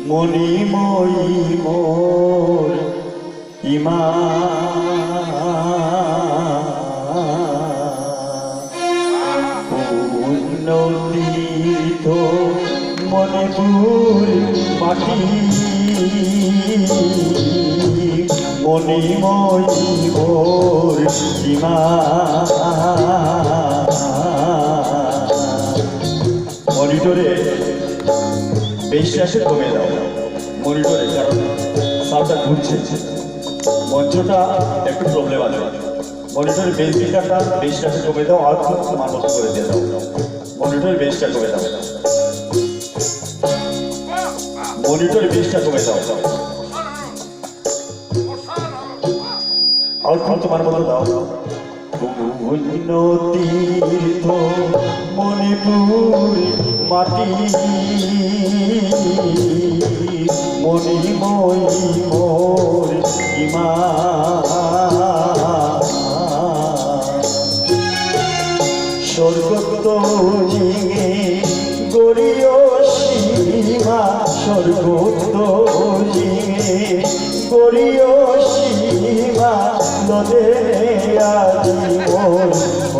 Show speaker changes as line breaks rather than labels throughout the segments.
মণিময়ী মোর ইমা উন্নতীত মণিপুর মাটি মণিময়ী মোর ইমা মনিটরে বেশি কমে দাও মনিটরে, কারণ সাউন্ডটা ঘুরছে, মঞ্চটা একটু প্রবলেম আছে। মনিটরের বেসটা বেশটাকে কমে দাও, আর খুব মানত করে দিয়ে দাও। মনিটরের বেশটা কমে দাও, মনিটরের বেশটা কমে দাও, আর খুব তোমার মতো দাও। তীর্থ মণিপুর মাটি মণিময়ী মোর ইমা স্বর্গত জিঙে গড়িয় সীমা স্বর্গত জিঙে গড়িয় সীমা নদে আজি মোর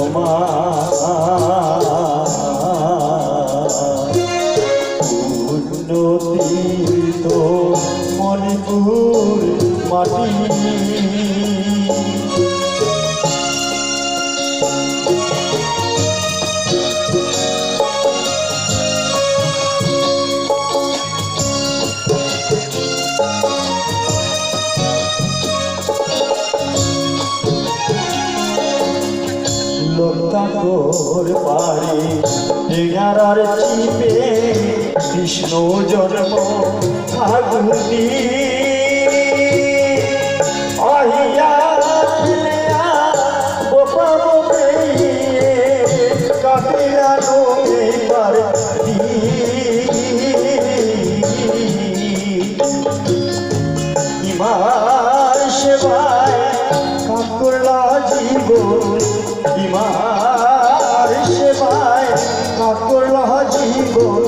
ওমা উন্নতীত মণিপুর মাটি লতাকর পারে টেঙারার চিপে কৃষ্ণ জন্ম ফাগুনি আহিয়া বোপা বোপে কাটিয়া নোবার ইমার সেবায় কাকুলা জীবন ইমার সেবায় কাকুলা জীবন